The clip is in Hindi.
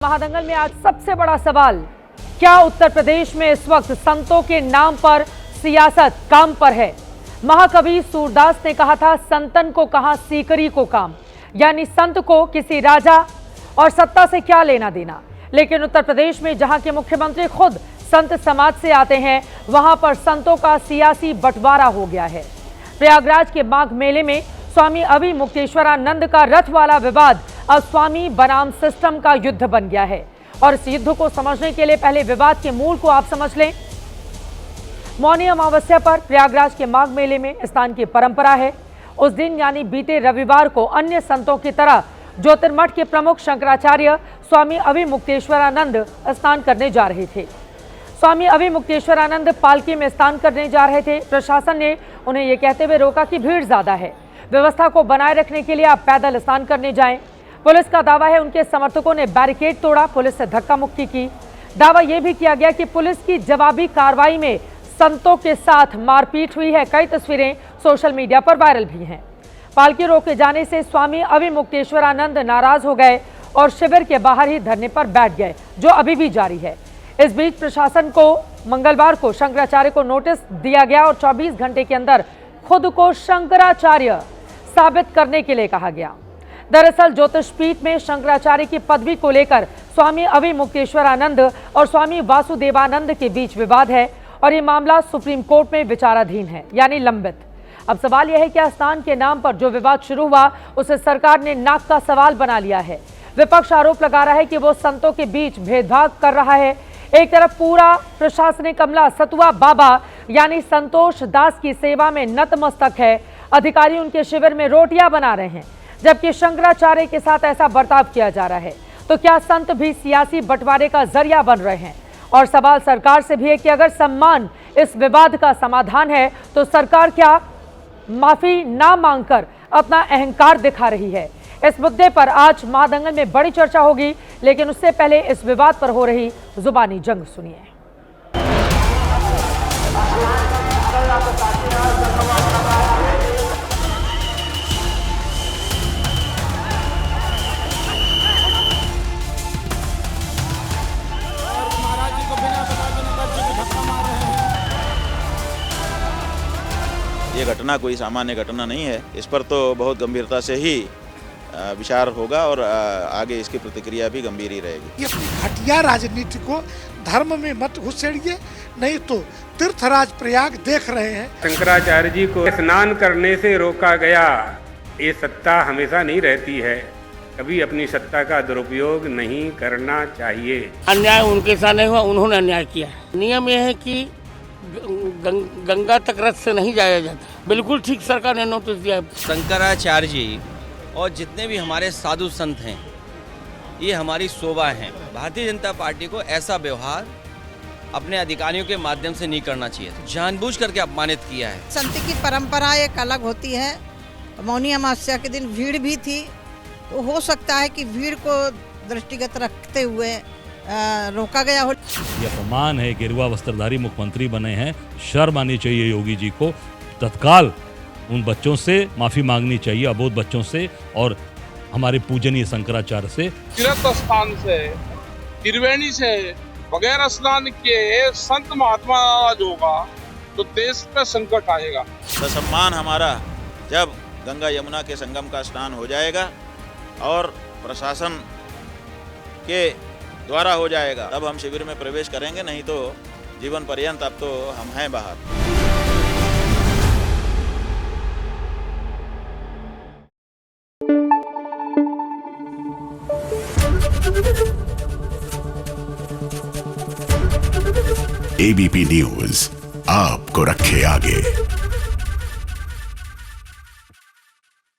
महादंगल में आज सबसे बड़ा सवाल, क्या उत्तर प्रदेश में इस वक्त संतों के नाम पर सियासत काम पर है? महाकवि सूरदास ने कहा था, संतन को कहा सीकरी को काम, यानी संत को किसी राजा और सत्ता से क्या लेना देना। लेकिन उत्तर प्रदेश में जहां के मुख्यमंत्री खुद संत समाज से आते हैं, वहां पर संतों का सियासी बंटवारा हो गया है। प्रयागराज के माघ मेले में स्वामी अभिमुक्तेश्वरानंद का रथ वाला विवाद अब स्वामी बनाम सिस्टम का युद्ध बन गया है। और इस युद्ध को समझने के लिए पहले विवाद के मूल को आप समझ लें। मौनी अमावस्या पर प्रयागराज के माघ मेले में स्नान की परंपरा है। उस दिन यानी बीते रविवार को अन्य संतों की तरह ज्योतिर्मठ के प्रमुख शंकराचार्य स्वामी अभिमुक्तेश्वरानंद स्नान करने जा रहे थे। स्वामी अभिमुक्तेश्वरानंद पालकी में स्नान करने जा रहे थे। प्रशासन ने उन्हें यह कहते हुए रोका कि भीड़ ज्यादा है, व्यवस्था को बनाए रखने के लिए आप पैदल स्नान करने जाएं। पुलिस का दावा है उनके समर्थकों ने बैरिकेड तोड़ा, पुलिस से धक्का मुक्की की। दावा यह भी किया गया कि पुलिस की जवाबी कार्रवाई में संतों के साथ मारपीट हुई है। कई तस्वीरें सोशल मीडिया पर वायरल भी हैं। पालकी रोके जाने से स्वामी अभिमुक्तेश्वरानंद नाराज हो गए और शिविर के बाहर ही धरने पर बैठ गए, जो अभी भी जारी है। इस बीच प्रशासन को मंगलवार को शंकराचार्य को नोटिस दिया गया और 24 घंटे के अंदर खुद को शंकराचार्य साबित करने के लिए कहा गया। दरअसल ज्योतिषपीठ में शंकराचार्य की पदवी को लेकर स्वामी अभिमुक्तेश्वरानंद और स्वामी वासुदेवानंद के बीच विवाद है और ये मामला सुप्रीम कोर्ट में विचाराधीन है, यानी लंबित। अब सवाल यह है कि स्नान के नाम पर जो विवाद शुरू हुआ उसे सरकार ने नाक का सवाल बना लिया है। विपक्ष आरोप लगा रहा है कि वो संतों के बीच भेदभाव कर रहा है। एक तरफ पूरा प्रशासनिक अमला सतुआ बाबा यानी संतोष दास की सेवा में नतमस्तक है, अधिकारी उनके शिविर में रोटियां बना रहे हैं, जबकि शंकराचार्य के साथ ऐसा बर्ताव किया जा रहा है। तो क्या संत भी सियासी बंटवारे का जरिया बन रहे हैं? और सवाल सरकार से भी है कि अगर सम्मान इस विवाद का समाधान है तो सरकार क्या माफी ना मांगकर अपना अहंकार दिखा रही है? इस मुद्दे पर आज महादंगल में बड़ी चर्चा होगी, लेकिन उससे पहले इस विवाद पर हो रही जुबानी जंग सुनिए। ये घटना कोई सामान्य घटना नहीं है। इस पर तो बहुत गंभीरता से ही विचार होगा और आगे इसकी प्रतिक्रिया भी गंभीर ही रहेगी। ये घटिया राजनीति को धर्म में मत घुसेड़िए, नहीं तो तीर्थराज प्रयाग देख रहे हैं। शंकराचार्य जी को स्नान करने से रोका गया। ये सत्ता हमेशा नहीं रहती है, कभी अपनी सत्ता का दुरुपयोग नहीं करना चाहिए। अन्याय उनके साथ नहीं हुआ, उन्होंने अन्याय किया। नियम यह है कि गंगा तक रथ से नहीं जाया जाता। बिल्कुल ठीक सरकार ने नोटिस दिया। शंकराचार्य जी और जितने भी हमारे साधु संत हैं, ये हमारी शोभा है। भारतीय जनता पार्टी को ऐसा व्यवहार अपने अधिकारियों के माध्यम से नहीं करना चाहिए। जानबूझ करके अपमानित किया है। संत की परंपरा एक अलग होती है। मौनी अमावस्या के दिन भीड़ भी थी, तो हो सकता है कि भीड़ को दृष्टिगत रखते हुए रोका गया हो। ये अपमान है। गेरुआ वस्त्रधारी मुख्यमंत्री बने हैं, शर्म आनी चाहिए योगी जी को। तत्काल उन बच्चों से माफी मांगनी चाहिए, अबोध बच्चों से और हमारे पूजनीय शंकराचार्य से। तीर्थ स्थान से, त्रिवेणी से वगैरह स्नान के संत महात्मा आज होगा तो देश पे संकट आएगा। सम्मान हमारा जब गंगा यमुना के संगम का स्नान हो जाएगा और प्रशासन के द्वारा हो जाएगा, तब हम शिविर में प्रवेश करेंगे, नहीं तो जीवन पर्यंत अब तो हम हैं बाहर। एबीपी न्यूज आपको रखे आगे।